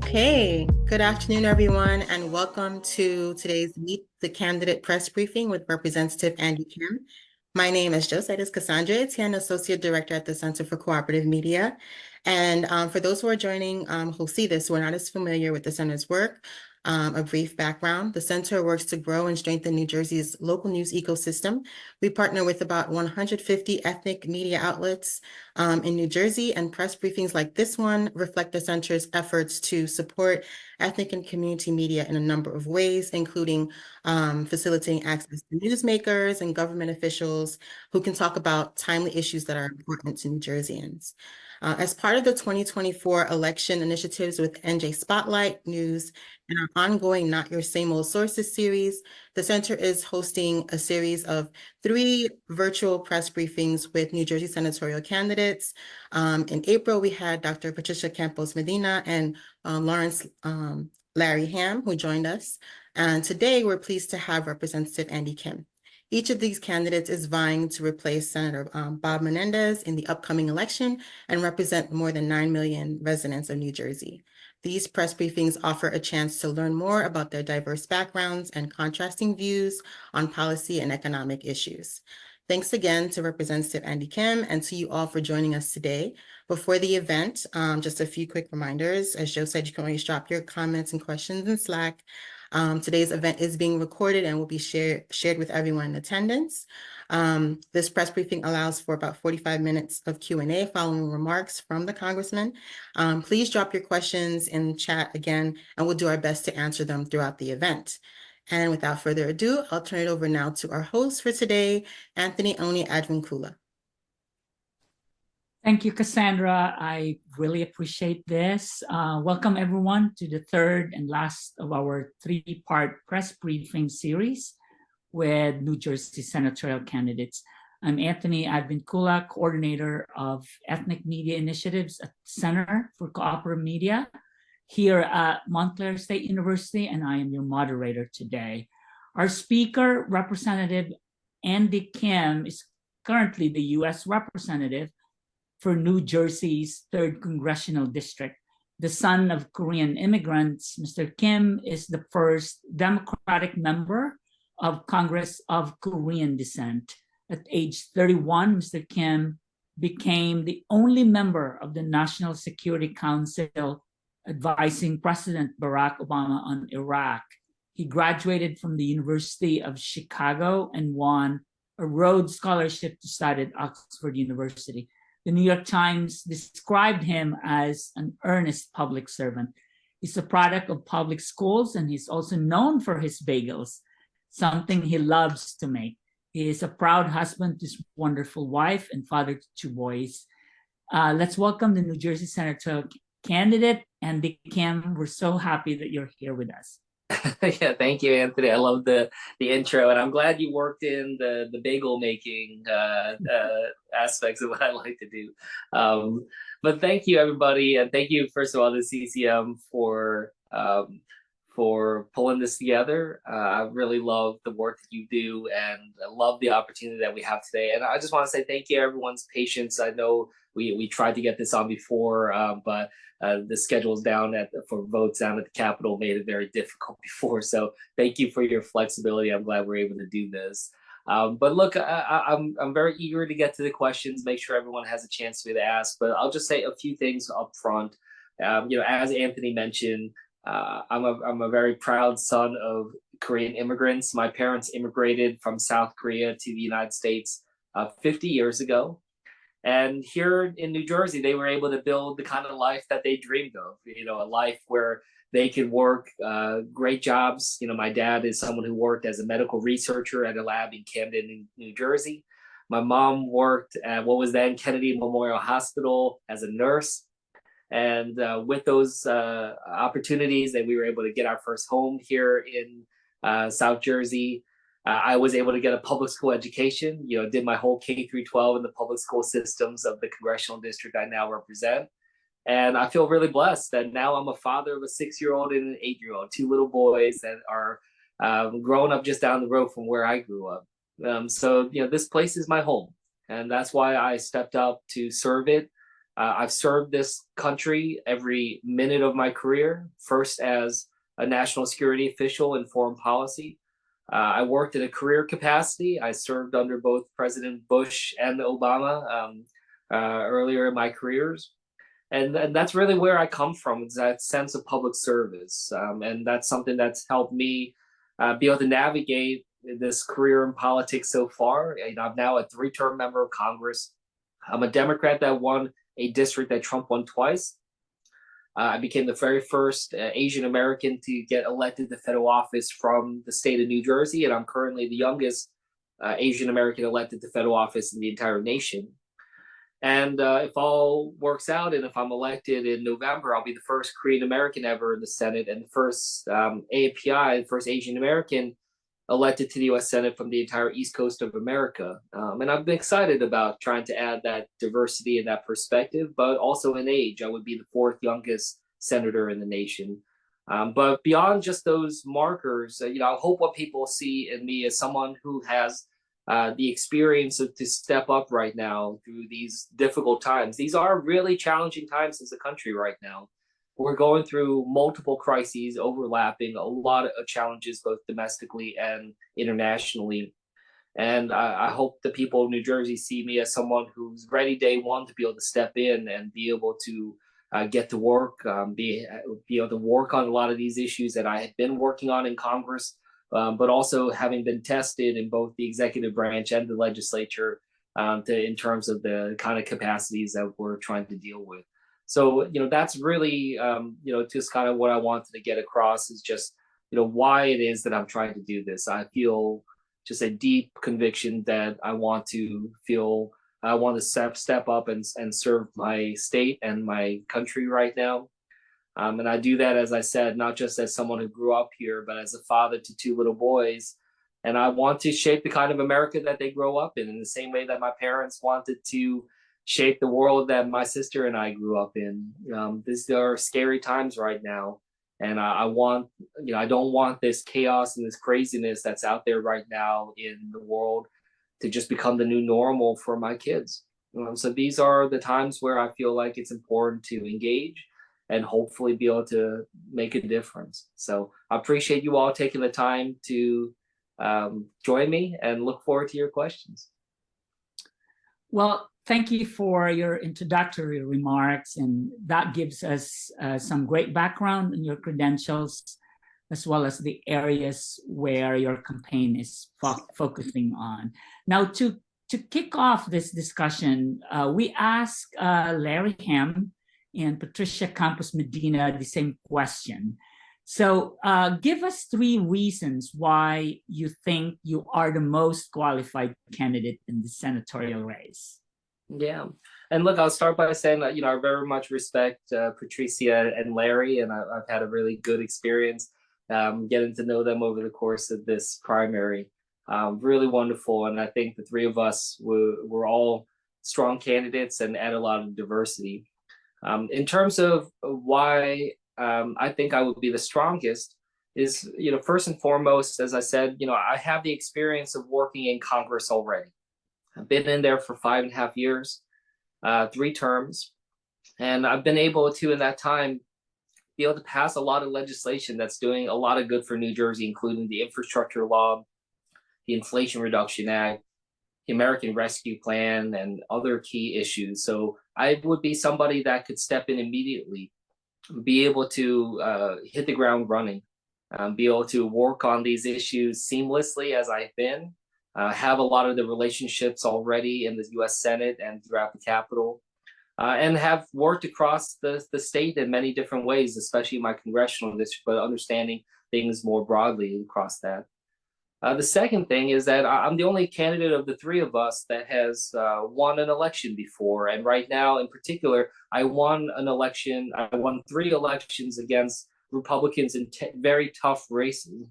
Okay, good afternoon, everyone, and welcome to today's Meet the Candidate press briefing with Representative Andy Kim. My name, as Joe said, is Cassandra Etienne, Associate Director at the Center for Cooperative Media. And for those who are joining who see this, who are not as familiar with the Center's work, a brief background. The Center works to grow and strengthen New Jersey's local news ecosystem. We partner with about 150 ethnic media outlets in New Jersey, and press briefings like this one reflect the Center's efforts to support ethnic and community media in a number of ways, including facilitating access to newsmakers and government officials who can talk about timely issues that are important to New Jerseyans. As part of the 2024 election initiatives with NJ Spotlight News and our ongoing Not Your Same Old Sources series, the Center is hosting a series of 3 virtual press briefings with New Jersey senatorial candidates. In April, we had Dr. Patricia Campos Medina and Lawrence Larry Ham, who joined us. And today, we're pleased to have Representative Andy Kim. Each of these candidates is vying to replace Senator Bob Menendez in the upcoming election and represent more than 9 million residents of New Jersey. These press briefings offer a chance to learn more about their diverse backgrounds and contrasting views on policy and economic issues. Thanks again to Representative Andy Kim and to you all for joining us today. Before the event, just a few quick reminders. As Joe said, you can always drop your comments and questions in Slack. Today's event is being recorded and will be shared with everyone in attendance. This press briefing allows for about 45 minutes of Q&A following remarks from the congressman. Please drop your questions in chat again, and we'll do our best to answer them throughout the event. And without further ado, I'll turn it over now to our host for today, Anthony Advincula. Thank you, Cassandra. I really appreciate this. Welcome, everyone, to the third and last of our 3-part press briefing series with New Jersey senatorial candidates. I'm Anthony Advincula, coordinator of ethnic media initiatives at Center for Cooperative Media here at Montclair State University, and I am your moderator today. Our speaker, Representative Andy Kim, is currently the U.S. representative for New Jersey's 3rd Congressional District. The son of Korean immigrants, Mr. Kim is the first Democratic member of Congress of Korean descent. At age 31, Mr. Kim became the only member of the National Security Council advising President Barack Obama on Iraq. He graduated from the University of Chicago and won a Rhodes Scholarship to study at Oxford University. The New York Times described him as an earnest public servant. He's a product of public schools, and he's also known for his bagels, something he loves to make. He is a proud husband to his wonderful wife and father to 2 boys. Let's welcome the New Jersey senatorial candidate, Andy Kim. We're so happy that you're here with us. Yeah, thank you, Anthony. I love the intro, and I'm glad you worked in the bagel making aspects of what I like to do. But thank you, everybody, and thank you, first of all, to CCM for pulling this together. I really love the work that you do, and I love the opportunity that we have today. And I just want to say thank you, everyone's patience. I know we tried to get this on before, but the schedules for votes down at the Capitol made it very difficult before. So thank you for your flexibility. I'm glad we're able to do this. But look, I'm very eager to get to the questions, make sure everyone has a chance to ask. But I'll just say a few things up front. As Anthony mentioned, I'm a very proud son of Korean immigrants. My parents immigrated from South Korea to the United States 50 years ago. And here in New Jersey, they were able to build the kind of life that they dreamed of, a life where they could work great jobs. My dad is someone who worked as a medical researcher at a lab in Camden, New Jersey. My mom worked at what was then Kennedy Memorial Hospital as a nurse. And with those opportunities, that we were able to get our first home here in South Jersey. I was able to get a public school education, did my whole K through 12 in the public school systems of the Congressional District I now represent. And I feel really blessed that now I'm a father of a 6-year-old and an 8-year-old, 2 little boys that are growing up just down the road from where I grew up. So this place is my home. And that's why I stepped up to serve it. I've served this country every minute of my career, first as a national security official in foreign policy. I worked in a career capacity. I served under both President Bush and Obama earlier in my careers. And that's really where I come from, is that sense of public service. And that's something that's helped me be able to navigate this career in politics so far. I'm now a 3-term member of Congress. I'm a Democrat that won a district that Trump won twice. I became the very first Asian American to get elected to federal office from the state of New Jersey, and I'm currently the youngest Asian American elected to federal office in the entire nation. And if all works out, and if I'm elected in November, I'll be the first Korean American ever in the Senate, and the first AAPI, the first Asian American elected to the U.S. Senate from the entire East Coast of America. And I've been excited about trying to add that diversity and that perspective, but also in age. I would be the 4th youngest senator in the nation. But beyond just those markers, I hope what people see in me is someone who has the experience to step up right now through these difficult times. These are really challenging times as a country right now. We're going through multiple crises overlapping, a lot of challenges, both domestically and internationally. And I hope the people of New Jersey see me as someone who's ready day one to be able to step in and be able to get to work, be able to work on a lot of these issues that I had been working on in Congress, but also having been tested in both the executive branch and the legislature in terms of the kind of capacities that we're trying to deal with. So, that's really, just kind of what I wanted to get across, is just, why it is that I'm trying to do this. I feel just a deep conviction that I want to step up and serve my state and my country right now. And I do that, as I said, not just as someone who grew up here, but as a father to 2 little boys. And I want to shape the kind of America that they grow up in the same way that my parents wanted to shape the world that my sister and I grew up in. These are scary times right now. And I don't want this chaos and this craziness that's out there right now in the world to just become the new normal for my kids. So these are the times where I feel like it's important to engage and hopefully be able to make a difference. So I appreciate you all taking the time to join me, and look forward to your questions. Well, thank you for your introductory remarks, and that gives us some great background in your credentials, as well as the areas where your campaign is focusing on. Now, to kick off this discussion, we asked Larry Ham and Patricia Campos Medina the same question. So give us 3 reasons why you think you are the most qualified candidate in the senatorial race. Yeah. And look, I'll start by saying that, I very much respect Patricia and Larry, and I've had a really good experience getting to know them over the course of this primary. Really wonderful. And I think the 3 of us were all strong candidates and add a lot of diversity. In terms of why I think I would be the strongest is, first and foremost, as I said, I have the experience of working in Congress already. I've been in there for 5.5 years, 3 terms, and I've been able to, in that time, be able to pass a lot of legislation that's doing a lot of good for New Jersey, including the infrastructure law, the Inflation Reduction Act, the American Rescue Plan, and other key issues. So I would be somebody that could step in immediately, be able to hit the ground running, be able to work on these issues seamlessly as I've been, have a lot of the relationships already in the U.S. Senate and throughout the Capitol, and have worked across the state in many different ways, especially my congressional district, but understanding things more broadly across that. The second thing is that I'm the only candidate of the 3 of us that has won an election before. And right now, in particular, I won 3 elections against Republicans in very tough races.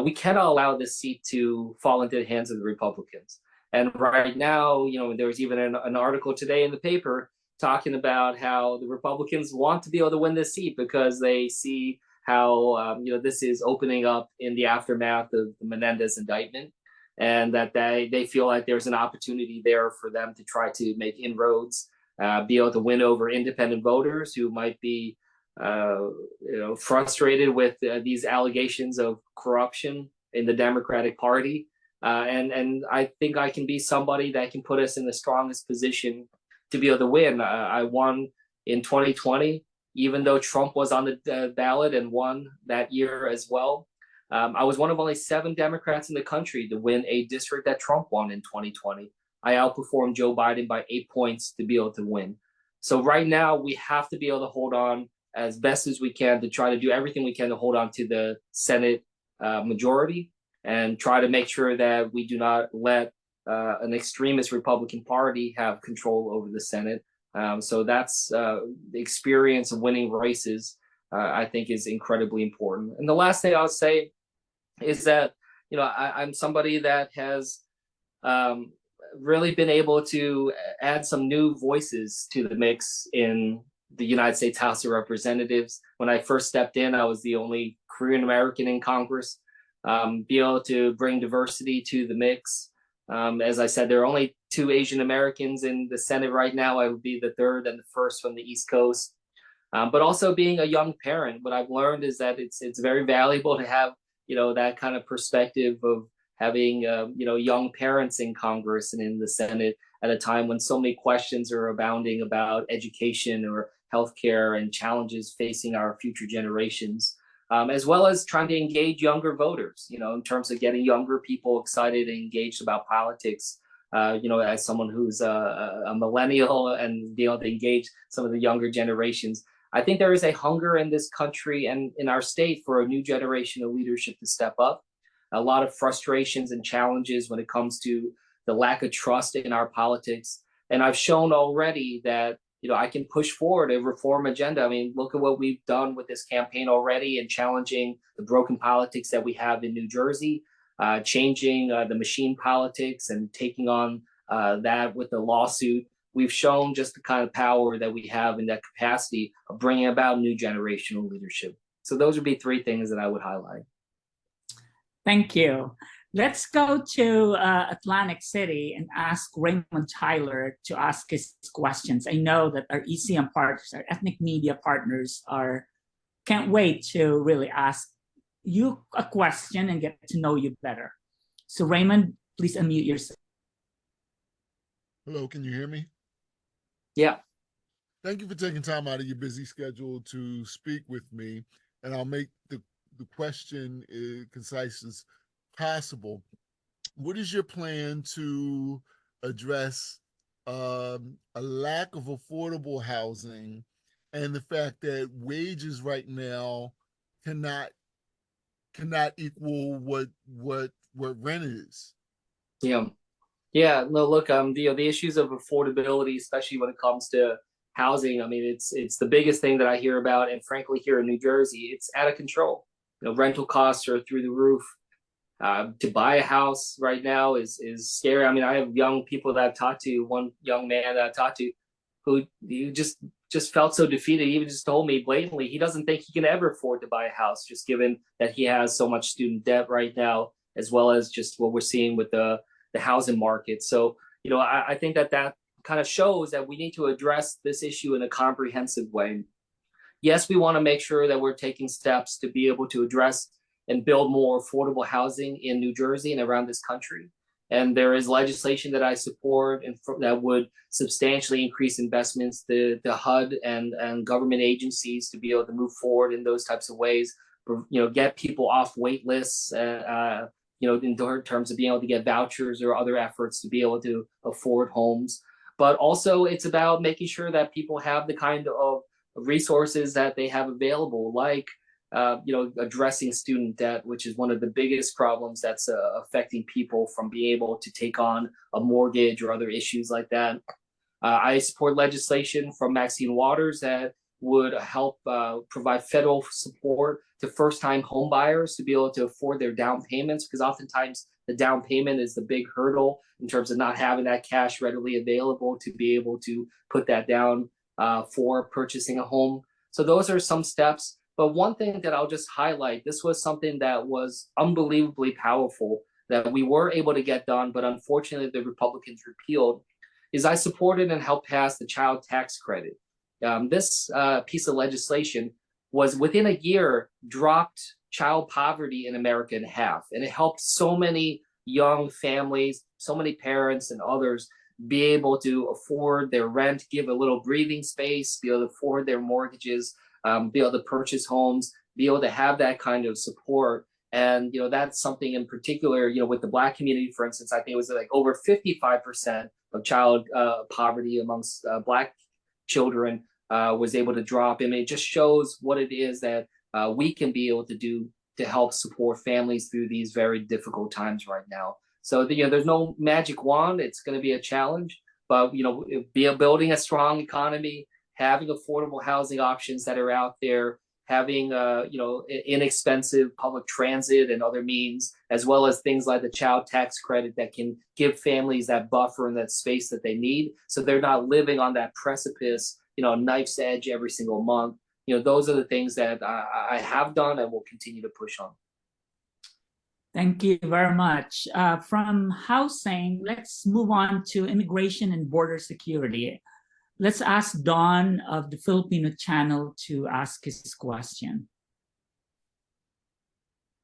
We cannot allow this seat to fall into the hands of the Republicans. And right now, there was even an article today in the paper talking about how the Republicans want to be able to win this seat because they see how this is opening up in the aftermath of the Menendez indictment, and that they feel like there's an opportunity there for them to try to make inroads be able to win over independent voters who might be frustrated with these allegations of corruption in the Democratic Party. And I think I can be somebody that can put us in the strongest position to be able to win. I won in 2020, even though Trump was on the ballot and won that year as well. I was one of only 7 Democrats in the country to win a district that Trump won in 2020. I outperformed Joe Biden by 8 points to be able to win. So right now we have to be able to hold on as best as we can to try to do everything we can to hold on to the Senate majority and try to make sure that we do not let an extremist Republican Party have control over the Senate. So that's the experience of winning races, I think is incredibly important. And the last thing I'll say is that, I'm somebody that has really been able to add some new voices to the mix in the United States House of Representatives. When I first stepped in, I was the only Korean American in Congress. Be able to bring diversity to the mix. As I said, there are only 2 Asian Americans in the Senate right now. I would be the 3rd and the 1st from the East Coast. But also being a young parent, what I've learned is that it's very valuable to have that kind of perspective of having young parents in Congress and in the Senate at a time when so many questions are abounding about education or healthcare and challenges facing our future generations. As well as trying to engage younger voters, in terms of getting younger people excited and engaged about politics. As someone who's a millennial and be able to engage some of the younger generations, I think there is a hunger in this country and in our state for a new generation of leadership to step up. A lot of frustrations and challenges when it comes to the lack of trust in our politics. And I've shown already that I can push forward a reform agenda. I mean, look at what we've done with this campaign already and challenging the broken politics that we have in New Jersey, changing the machine politics and taking on that with the lawsuit. We've shown just the kind of power that we have in that capacity of bringing about new generational leadership. So those would be 3 things that I would highlight. Thank you. Let's go to Atlantic City and ask Raymond Tyler to ask his questions. I know that our ECM partners, our ethnic media partners can't wait to really ask you a question and get to know you better. So Raymond, please unmute yourself. Hello, can you hear me? Yeah. Thank you for taking time out of your busy schedule to speak with me. And I'll make the question as concise as possible. What is your plan to address a lack of affordable housing and the fact that wages right now cannot equal what rent is? Yeah, no, look, the issues of affordability, especially when it comes to housing, I mean, it's the biggest thing that I hear about, and frankly, here in New Jersey, it's out of control. Rental costs are through the roof. To buy a house right now is scary. I mean, I have young people that I've talked to. One young man that I talked to, who just felt so defeated. He even just told me blatantly he doesn't think he can ever afford to buy a house, just given that he has so much student debt right now, as well as just what we're seeing with the housing market. So, I think that kind of shows that we need to address this issue in a comprehensive way. Yes, we want to make sure that we're taking steps to be able to address and build more affordable housing in New Jersey and around this country. And there is legislation that I support and that would substantially increase investments to HUD and government agencies to be able to move forward in those types of ways. Get people off wait lists, in terms of being able to get vouchers or other efforts to be able to afford homes. But also it's about making sure that people have the kind of resources that they have available, like addressing student debt, which is one of the biggest problems that's affecting people from being able to take on a mortgage or other issues like that. I support legislation from Maxine Waters that would help provide federal support to first-time home buyers to be able to afford their down payments, because oftentimes the down payment is the big hurdle in terms of not having that cash readily available to be able to put that down for purchasing a home. So those are some steps. But one thing that I'll just highlight, this was something that was unbelievably powerful that we were able to get done, but unfortunately the Republicans repealed, is I supported and helped pass the child tax credit. This piece of legislation was within a year dropped child poverty in America in half, and it helped so many young families, so many parents and others be able to afford their rent, give a little breathing space, be able to afford their mortgages, be able to purchase homes, be able to have that kind of support. And that's something in particular, with the Black community, for instance, I think it was like over 55% of child poverty amongst Black children was able to drop. I mean, it just shows what it is that we can be able to do to help support families through these very difficult times right now. So there's no magic wand. It's going to be a challenge, but building a strong economy, having affordable housing options that are out there, having inexpensive public transit and other means, as well as things like the child tax credit that can give families that buffer and that space that they need, so they're not living on that precipice, knife's edge every single month. Those are the things that I have done and will continue to push on. Thank you very much. From housing, let's move on to immigration and border security. Let's ask Don of the Filipino channel to ask his question.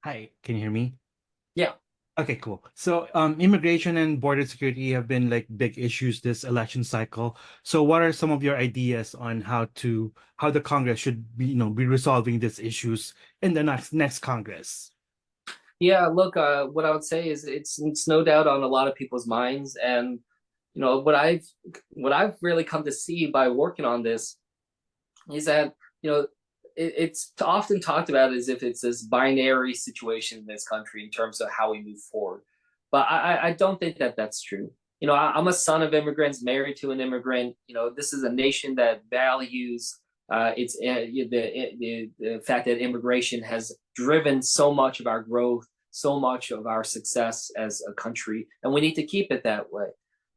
Hi, can you hear me? Yeah. Okay, cool. So immigration and border security have been like big issues this election cycle. So what are some of your ideas on how the Congress should be resolving these issues in the next Congress? Yeah, look, what I would say is it's no doubt on a lot of people's minds, and what I've really come to see by working on this is that it's often talked about as if it's this binary situation in this country in terms of how we move forward, but I don't think that that's true. I'm a son of immigrants, married to an immigrant. This is a nation that values the fact that immigration has driven so much of our growth, so much of our success as a country, and we need to keep it that way.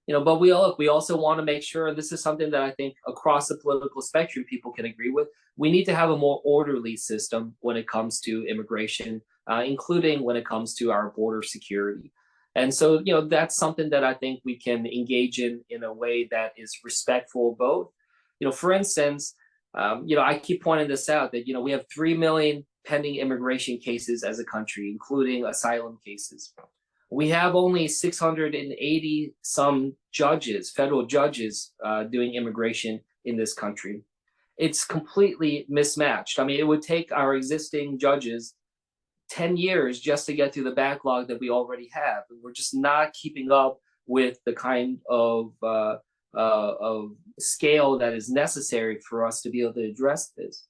But we also want to make sure, and this is something that I think across the political spectrum people can agree with, we need to have a more orderly system when it comes to immigration, including when it comes to our border security. And so, that's something that I think we can engage in a way that is respectful of both. For instance, I keep pointing this out that, we have 3 million pending immigration cases as a country, including asylum cases. We have only 680 some judges, federal judges, doing immigration in this country. It's completely mismatched. I mean, it would take our existing judges 10 years just to get through the backlog that we already have. And we're just not keeping up with the kind of scale that is necessary for us to be able to address this.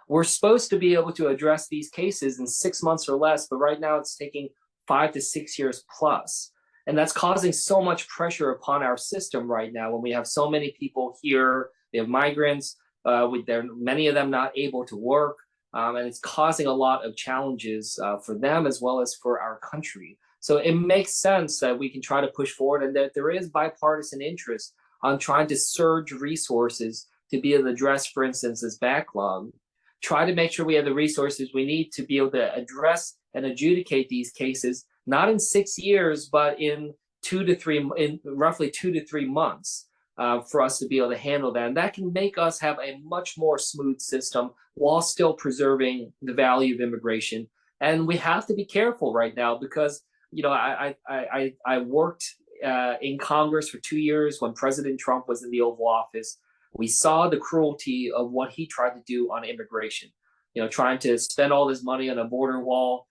We're supposed to be able to address these cases in 6 months or less, but right now it's taking 5 to 6 years plus. And that's causing so much pressure upon our system right now when we have so many people here. We have migrants, many of them not able to work, and it's causing a lot of challenges for them as well as for our country. So it makes sense that we can try to push forward, and that there is bipartisan interest on trying to surge resources to be able to address, for instance, this backlog. Try to make sure we have the resources we need to be able to address and adjudicate these cases, not in 6 years, but in roughly 2 to 3 months, for us to be able to handle that. And that can make us have a much more smooth system while still preserving the value of immigration. And we have to be careful right now because, I worked in Congress for 2 years when President Trump was in the Oval Office. We saw the cruelty of what he tried to do on immigration, trying to spend all this money on a border wall,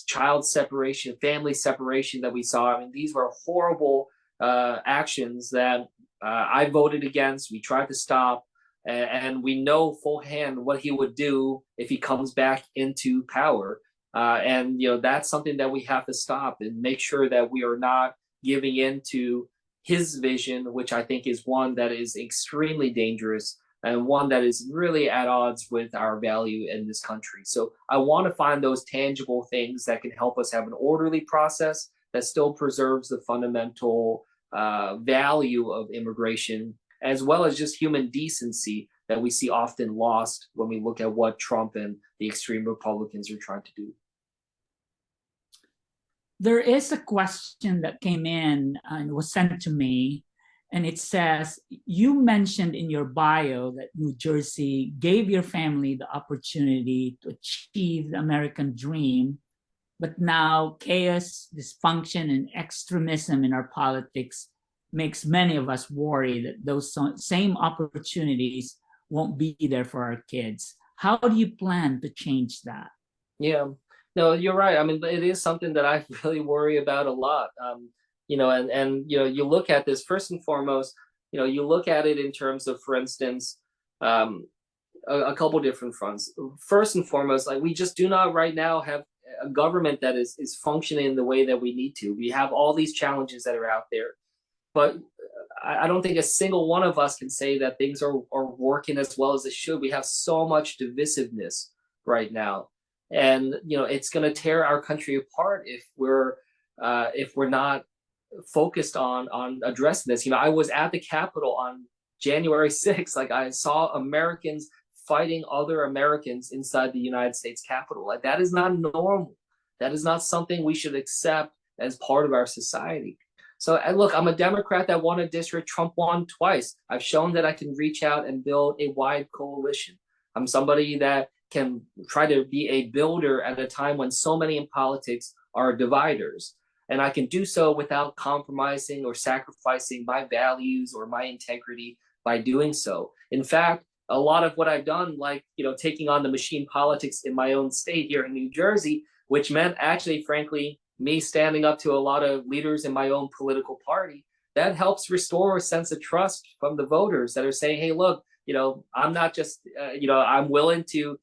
child separation, family separation that we saw. I mean, these were horrible actions that I voted against. We tried to stop, and we know full hand what he would do if he comes back into power. And that's something that we have to stop and make sure that we are not giving in to his vision, which I think is one that is extremely dangerous and one that is really at odds with our value in this country. So I want to find those tangible things that can help us have an orderly process that still preserves the fundamental value of immigration, as well as just human decency that we see often lost when we look at what Trump and the extreme Republicans are trying to do. There is a question that came in and was sent to me, and it says, you mentioned in your bio that New Jersey gave your family the opportunity to achieve the American dream, but now chaos, dysfunction, and extremism in our politics makes many of us worry that those same opportunities won't be there for our kids. How do you plan to change that? Yeah, no, you're right. I mean, it is something that I really worry about a lot. You look at this first and foremost. You look at it in terms of, for instance, a couple different fronts. First and foremost, like, we just do not right now have a government that is functioning the way that we need to. We have all these challenges that are out there, but I don't think a single one of us can say that things are working as well as it should. We have so much divisiveness right now, and it's going to tear our country apart if we're not focused on addressing this. I was at the Capitol on January 6th. Like, I saw Americans fighting other Americans inside the United States Capitol. Like, that is not normal. That is not something we should accept as part of our society. So, and look, I'm a Democrat that won a district. Trump won twice. I've shown that I can reach out and build a wide coalition. I'm somebody that can try to be a builder at a time when so many in politics are dividers. And I can do so without compromising or sacrificing my values or my integrity by doing so. In fact, a lot of what I've done, like, taking on the machine politics in my own state here in New Jersey, which meant actually, frankly, me standing up to a lot of leaders in my own political party, that helps restore a sense of trust from the voters that are saying, hey, look, I'm not just, I'm willing to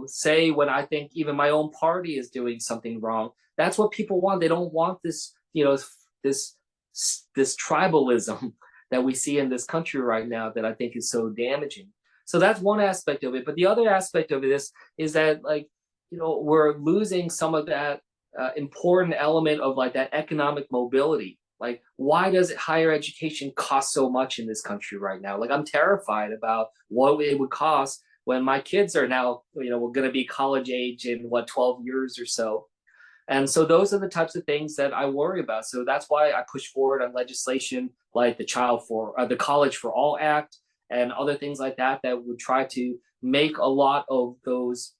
say when I think even my own party is doing something wrong. That's what people want. They don't want this, this tribalism that we see in this country right now that I think is so damaging. So that's one aspect of it. But the other aspect of this is that, like, we're losing some of that important element of, like, that economic mobility. Like, why does higher education cost so much in this country right now? Like, I'm terrified about what it would cost when my kids are now, we're going to be college age in 12 years or so. And so those are the types of things that I worry about. So that's why I push forward on legislation like the College for All Act and other things like that would try to make a lot of those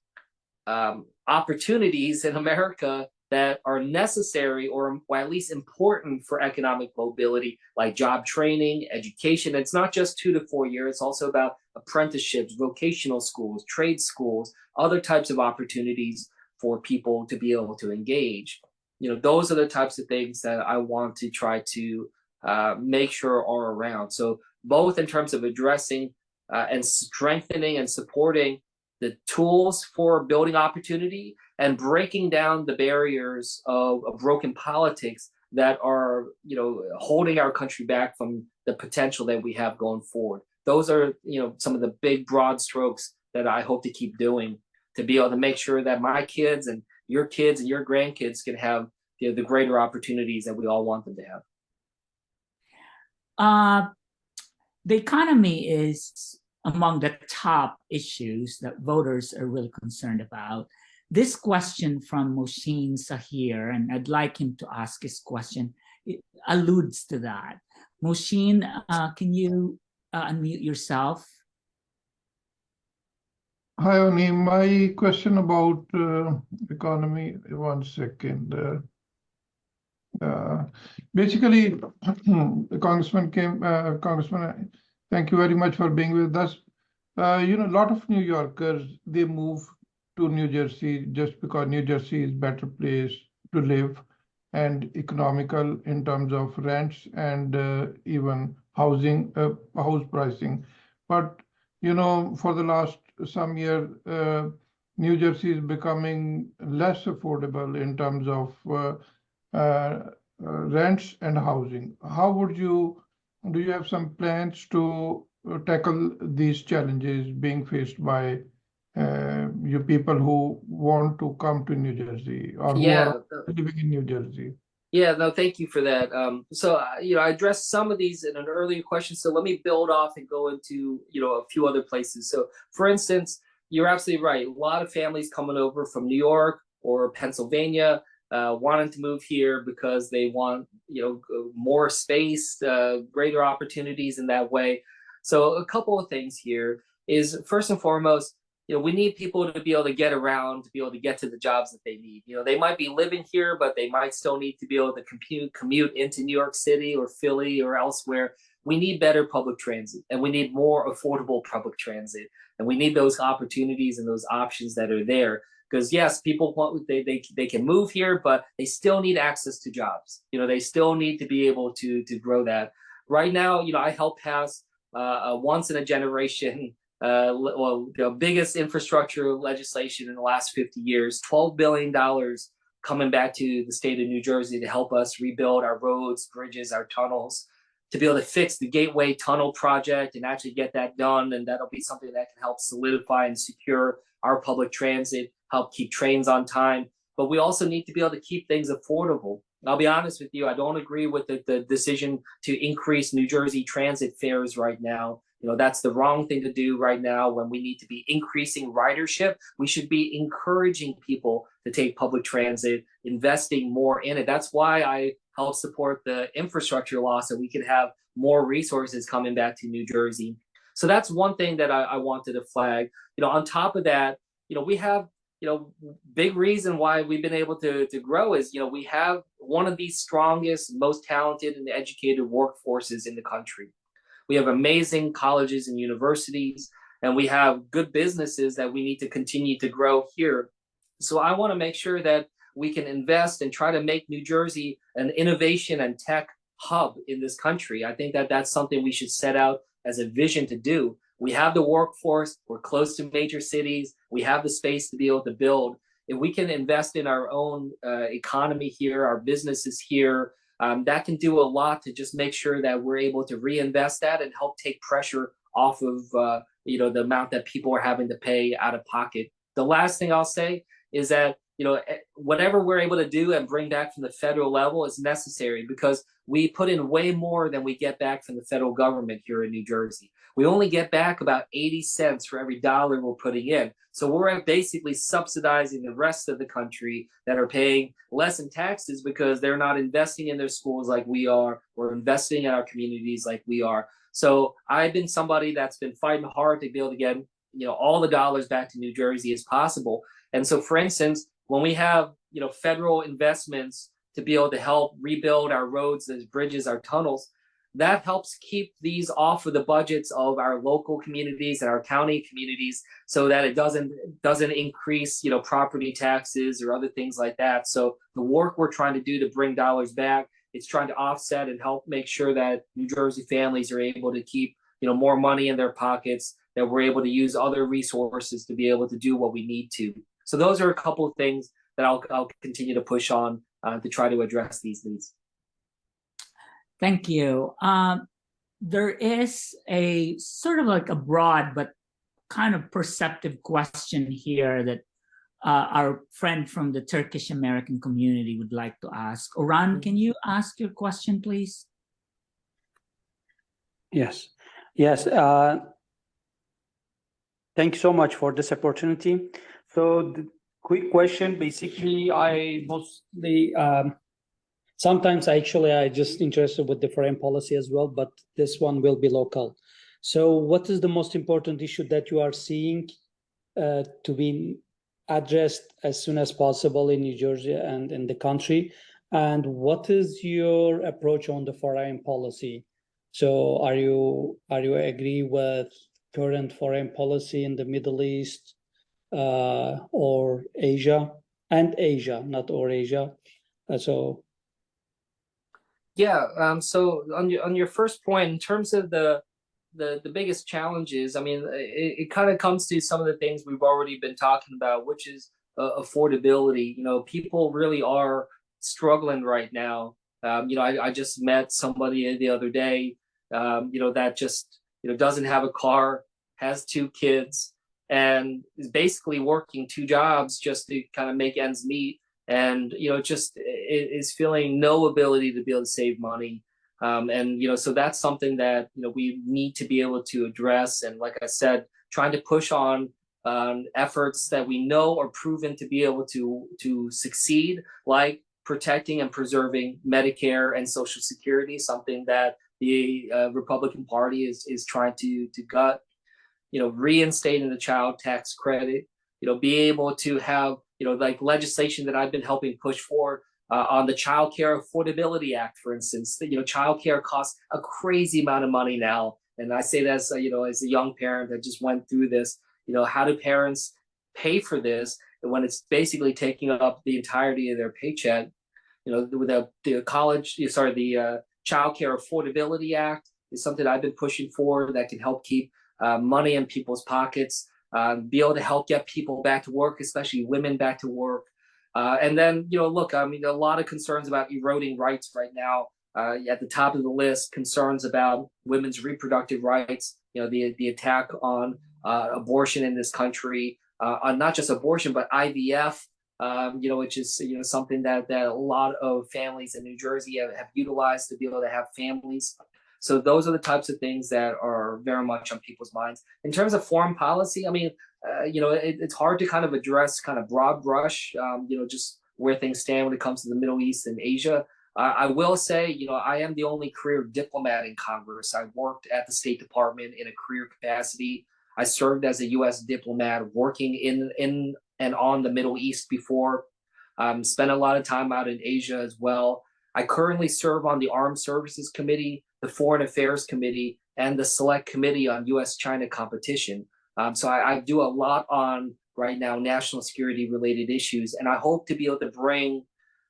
opportunities in America that are necessary or at least important for economic mobility, like job training, education. It's not just 2 to 4 years. It's also about apprenticeships, vocational schools, trade schools, other types of opportunities for people to be able to engage. Those are the types of things that I want to try to make sure are around. So both in terms of addressing and strengthening and supporting the tools for building opportunity and breaking down the barriers of broken politics that are, holding our country back from the potential that we have going forward. Those are, some of the big broad strokes that I hope to keep doing to be able to make sure that my kids and your grandkids can have the greater opportunities that we all want them to have. The economy is among the top issues that voters are really concerned about. This question from Mohsin Sahir, and I'd like him to ask his question, it alludes to that. Mohsin, can you unmute yourself? Hi, Oni. My question about economy, 1 second. Basically, Congressman, thank you very much for being with us. A lot of New Yorkers, they move to New Jersey just because New Jersey is a better place to live and economical in terms of rents and even housing, house pricing. But, for the last some year, New Jersey is becoming less affordable in terms of rents and housing. Do you have some plans to tackle these challenges being faced by you people who want to come to New Jersey or who are living in New Jersey? Yeah, no, thank you for that. I addressed some of these in an earlier question, so let me build off and go into, a few other places. So, for instance, you're absolutely right. A lot of families coming over from New York or Pennsylvania, wanting to move here because they want, more space, greater opportunities in that way. So a couple of things here is, first and foremost, we need people to be able to get around, to be able to get to the jobs that they need. They might be living here, but they might still need to be able to commute into New York City or Philly or elsewhere. We need better public transit, and we need more affordable public transit, and we need those opportunities and those options that are there. Because yes, people want, they can move here, but they still need access to jobs. They still need to be able to grow that. Right now, I helped pass a once in a generation, biggest infrastructure legislation in the last 50 years, $12 billion coming back to the state of New Jersey to help us rebuild our roads, bridges, our tunnels, to be able to fix the Gateway Tunnel project and actually get that done. And that'll be something that can help solidify and secure our public transit, help keep trains on time. But we also need to be able to keep things affordable. And I'll be honest with you, I don't agree with the decision to increase New Jersey transit fares right now. That's the wrong thing to do right now when we need to be increasing ridership. We should be encouraging people to take public transit, investing more in it. That's why I help support the infrastructure law, so we could have more resources coming back to New Jersey. So that's one thing that I wanted to flag. On top of that, we have, big reason why we've been able to grow is, we have one of the strongest, most talented and educated workforces in the country. We have amazing colleges and universities, and we have good businesses that we need to continue to grow here. So I want to make sure that we can invest and try to make New Jersey an innovation and tech hub in this country. I think that that's something we should set out as a vision to do. We have the workforce, we're close to major cities, we have the space to be able to build. If we can invest in our own economy here, our businesses here, that can do a lot to just make sure that we're able to reinvest that and help take pressure off of the amount that people are having to pay out of pocket. The last thing I'll say is that whatever we're able to do and bring back from the federal level is necessary, because we put in way more than we get back from the federal government here in New Jersey. We only get back about 80 cents for every dollar we're putting in. So we're basically subsidizing the rest of the country that are paying less in taxes because they're not investing in their schools like we are, or investing in our communities like we are. So I've been somebody that's been fighting hard to be able to get all the dollars back to New Jersey as possible. And so, for instance, when we have federal investments to be able to help rebuild our roads, our bridges, our tunnels, that helps keep these off of the budgets of our local communities and our county communities, so that it doesn't increase property taxes or other things like that. So the work we're trying to do to bring dollars back, it's trying to offset and help make sure that New Jersey families are able to keep more money in their pockets, that we're able to use other resources to be able to do what we need to. So those are a couple of things that I'll continue to push on to try to address these needs. Thank you. There is a sort of like a broad but kind of perceptive question here that our friend from the Turkish American community would like to ask. Orhan, can you ask your question, please? Yes. Thank you so much for this opportunity. So the quick question, basically, I mostly, sometimes I just interested with the foreign policy as well, but this one will be local. So what is the most important issue that you are seeing to be addressed as soon as possible in New Jersey and in the country? And what is your approach on the foreign policy? So are you agree with current foreign policy in the Middle East or Asia, not or Asia? So on your first point, in terms of the biggest challenges, I mean, it kind of comes to some of the things we've already been talking about, which is affordability. People really are struggling right now. I just met somebody the other day, that just doesn't have a car, has 2 kids, and is basically working 2 jobs just to kind of make ends meet, and just is feeling no ability to be able to save money. So that's something that we need to be able to address. And like I said, trying to push on efforts that we know are proven to be able to succeed, like protecting and preserving Medicare and Social Security, something that the Republican Party is trying to gut. Reinstating the child tax credit. Be able to have like legislation that I've been helping push for on the Child Care Affordability Act, for instance. Child care costs a crazy amount of money now, and I say that as as a young parent that just went through this. How do parents pay for this when it's basically taking up the entirety of their paycheck? The Child Care Affordability Act is something I've been pushing for that can help keep money in people's pockets, be able to help get people back to work, especially women back to work. And then, look, I mean, a lot of concerns about eroding rights right now. At the top of the list, concerns about women's reproductive rights, the attack on abortion in this country, on not just abortion, but IVF, which is, something that a lot of families in New Jersey have utilized to be able to have families. So those are the types of things that are very much on people's minds. In terms of foreign policy, I mean, it's hard to kind of address kind of broad brush, just where things stand when it comes to the Middle East and Asia. I will say, I am the only career diplomat in Congress. I worked at the State Department in a career capacity. I served as a U.S. diplomat working in and on the Middle East before. Spent a lot of time out in Asia as well. I currently serve on the Armed Services Committee, the Foreign Affairs Committee, and the Select Committee on U.S.-China competition. So I do a lot on, right now, national security related issues, and I hope to be able to bring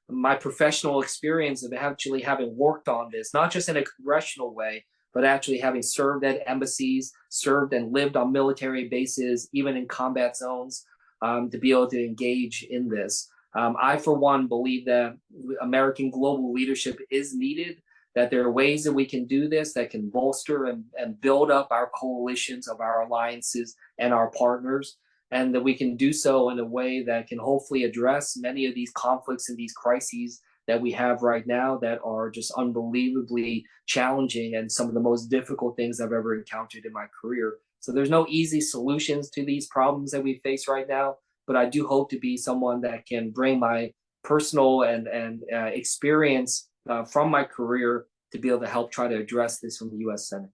my professional experience of actually having worked on this, not just in a congressional way, but actually having served at embassies, served and lived on military bases, even in combat zones, to be able to engage in this. I, for one, believe that American global leadership is needed, that there are ways that we can do this that can bolster and build up our coalitions of our alliances and our partners, and that we can do so in a way that can hopefully address many of these conflicts and these crises that we have right now that are just unbelievably challenging and some of the most difficult things I've ever encountered in my career. So there's no easy solutions to these problems that we face right now, but I do hope to be someone that can bring my personal and experience from my career to be able to help try to address this from the U.S. Senate.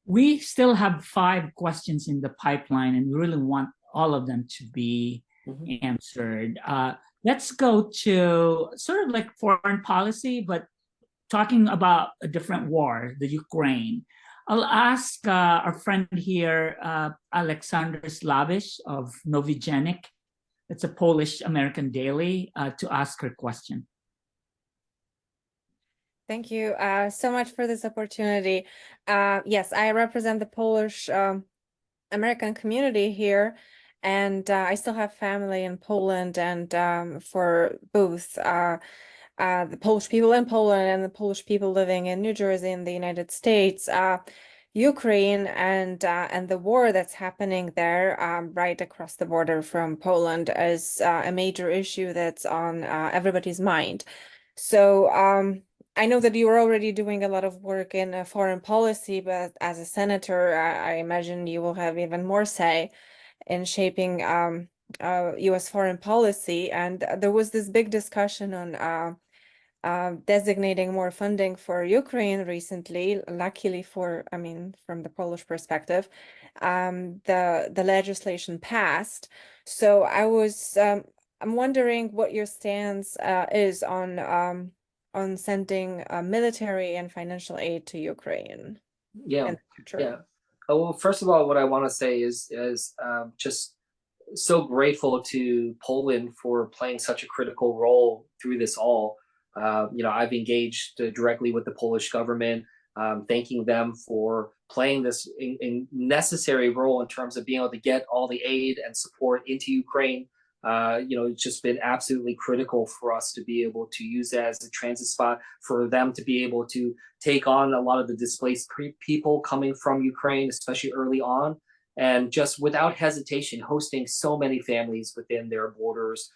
We still have 5 questions in the pipeline, and we really want all of them to be answered. Let's go to sort of like foreign policy, but talking about a different war, the Ukraine. I'll ask our friend here, Alexander Slavish of Novigenic, it's a Polish-American daily, to ask her question. Thank you so much for this opportunity. Yes, I represent the Polish American community here, and I still have family in Poland, and for both the Polish people in Poland and the Polish people living in New Jersey in the United States, Ukraine and the war that's happening there right across the border from Poland is a major issue that's on everybody's mind. So I know that you are already doing a lot of work in foreign policy, but as a senator, I imagine you will have even more say in shaping U.S. foreign policy. And there was this big discussion on designating more funding for Ukraine recently. Luckily from the Polish perspective, the legislation passed. So I'm wondering what your stance is on sending military and financial aid to Ukraine. Yeah. Oh, well, first of all, what I want to say is just so grateful to Poland for playing such a critical role through this all. I've engaged directly with the Polish government, thanking them for playing this necessary role in terms of being able to get all the aid and support into Ukraine. It's just been absolutely critical for us to be able to use that as a transit spot, for them to be able to take on a lot of the displaced people coming from Ukraine, especially early on, and just without hesitation, hosting so many families within their borders,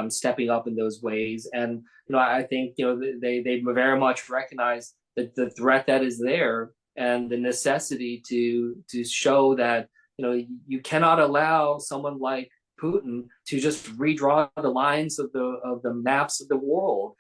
stepping up in those ways. And, I think, they very much recognize that the threat that is there and the necessity to show that, you cannot allow someone like Putin to just redraw the lines of the maps of the world,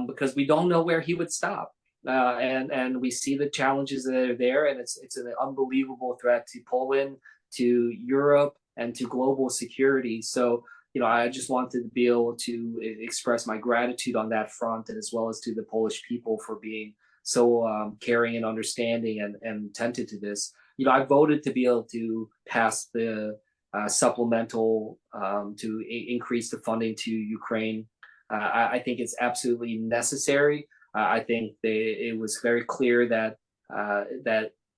because we don't know where he would stop. And we see the challenges that are there, and it's an unbelievable threat to Poland, to Europe, and to global security. So, I just wanted to be able to express my gratitude on that front, and as well as to the Polish people for being so caring and understanding and attentive to this. I voted to be able to pass the supplemental to increase the funding to Ukraine. I think it's absolutely necessary. I think it was very clear that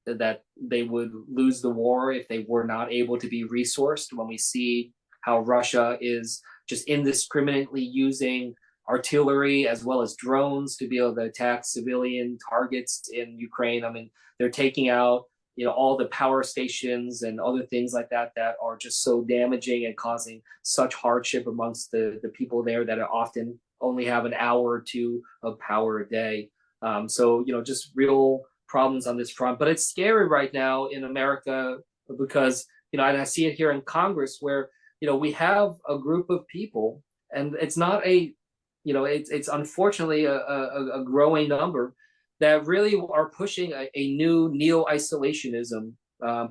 they would lose the war if they were not able to be resourced. When we see how Russia is just indiscriminately using artillery as well as drones to be able to attack civilian targets in Ukraine. I mean, they're taking out all the power stations and other things like that are just so damaging and causing such hardship amongst the people there that are often only have an hour or two of power a day. So, just real problems on this front. But it's scary right now in America because, and I see it here in Congress where, we have a group of people, and it's not it's unfortunately a growing number that really are pushing a new neo-isolationism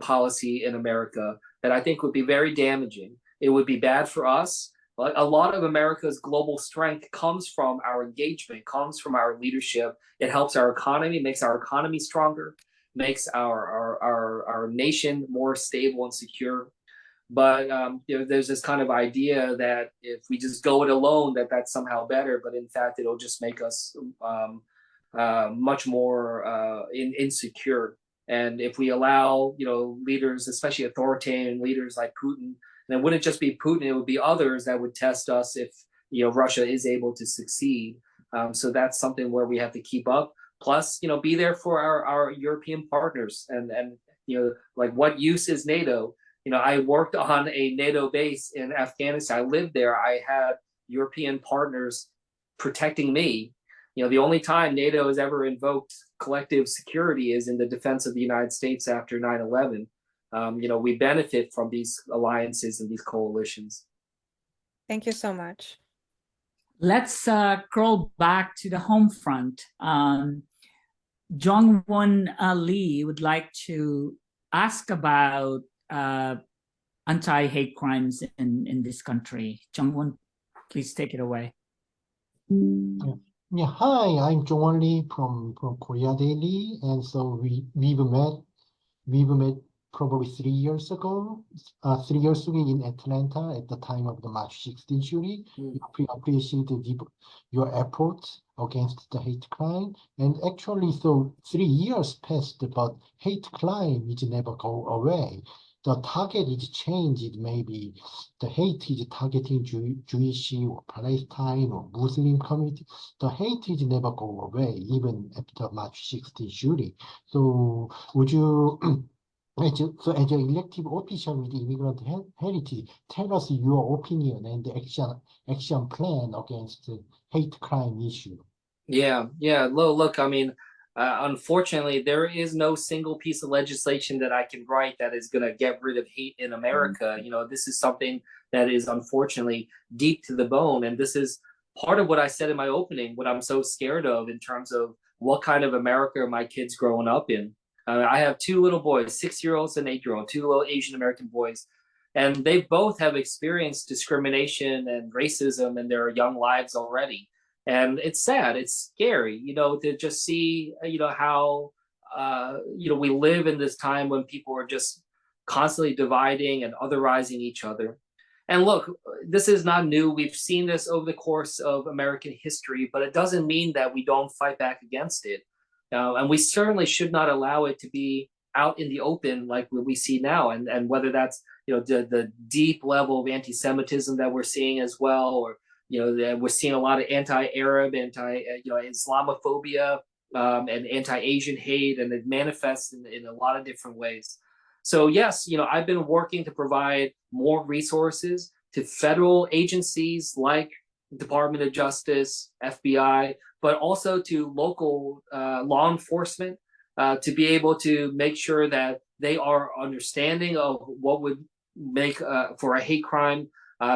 policy in America that I think would be very damaging. It would be bad for us. A lot of America's global strength comes from our engagement, comes from our leadership. It helps our economy, makes our economy stronger, makes our nation more stable and secure. But there's this kind of idea that if we just go it alone, that's somehow better. But in fact, it'll just make us much more insecure. And if we allow, leaders, especially authoritarian leaders like Putin, and it wouldn't just be Putin, it would be others that would test us if, Russia is able to succeed. So that's something where we have to keep up. Plus, be there for our European partners. And like, what use is NATO? I worked on a NATO base in Afghanistan. I lived there. I had European partners protecting me. The only time NATO has ever invoked collective security is in the defense of the United States after 9/11. We benefit from these alliances and these coalitions. Thank you so much. Let's scroll back to the home front. Jong-won Lee would like to ask about anti-hate crimes in this country. Jong-won, please take it away. Yeah, hi, I'm Jong Lee from Korea Daily, and so we've met probably 3 years ago, 3 years ago in Atlanta at the time of the March 16th jury. We appreciate your efforts against the hate crime, and actually, so 3 years passed, but hate crime is never go away. The target is changed. Maybe the hate is targeting Jewish or Palestine or Muslim community. The hate is never go away, even after March 16th jury. So would you, as an elected official with immigrant heritage, tell us your opinion and the action plan against the hate crime issue? Yeah. Look, I mean, unfortunately, there is no single piece of legislation that I can write that is going to get rid of hate in America. This is something that is unfortunately deep to the bone. And this is part of what I said in my opening, what I'm so scared of in terms of what kind of America are my kids growing up in. I have two little boys, 6-year-olds and 8-year-old, two little Asian American boys. And they both have experienced discrimination and racism in their young lives already. And it's sad, it's scary, to just see, how, we live in this time when people are just constantly dividing and otherizing each other. And look, this is not new. We've seen this over the course of American history, but it doesn't mean that we don't fight back against it. And we certainly should not allow it to be out in the open like we see now. And whether that's, the deep level of anti-Semitism that we're seeing as well, or we're seeing a lot of anti-Arab, Islamophobia, and anti-Asian hate, and it manifests in a lot of different ways. So yes, I've been working to provide more resources to federal agencies like Department of Justice, FBI, but also to local law enforcement to be able to make sure that they are understanding of what would make for a hate crime,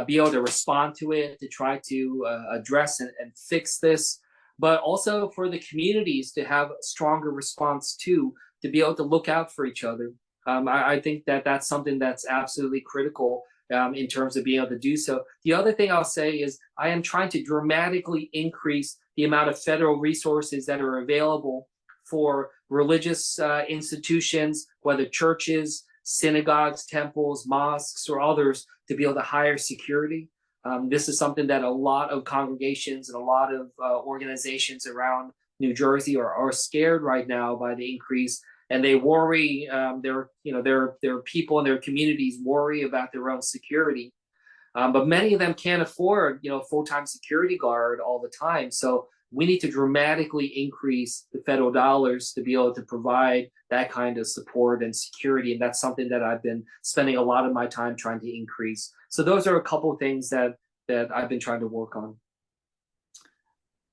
be able to respond to it, to try to address and fix this, but also for the communities to have a stronger response to be able to look out for each other. I think that that's something that's absolutely critical in terms of being able to do so. The other thing I'll say is I am trying to dramatically increase the amount of federal resources that are available for religious institutions, whether churches, synagogues, temples, mosques, or others, to be able to hire security. This is something that a lot of congregations and a lot of organizations around New Jersey are scared right now by the increase, and they worry. Their people in their communities worry about their own security, but many of them can't afford full-time security guard all the time. So we need to dramatically increase the federal dollars to be able to provide that kind of support and security. And that's something that I've been spending a lot of my time trying to increase. So those are a couple of things that I've been trying to work on.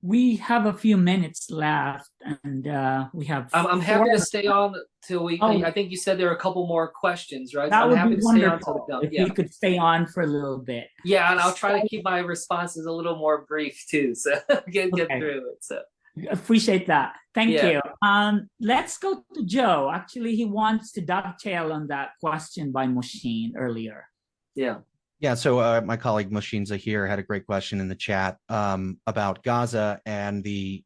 We have a few minutes left, and we have. I'm happy to stay on till we. I think you said there are a couple more questions, right? That so I'm would happy be to wonderful stay on till if you could stay on for a little bit. Yeah, and I'll try to keep my responses a little more brief too, so get through it. So appreciate that. Thank you. Let's go to Joe. Actually, he wants to dovetail on that question by Machine earlier. Yeah, so my colleague Moshin here had a great question in the chat about Gaza and the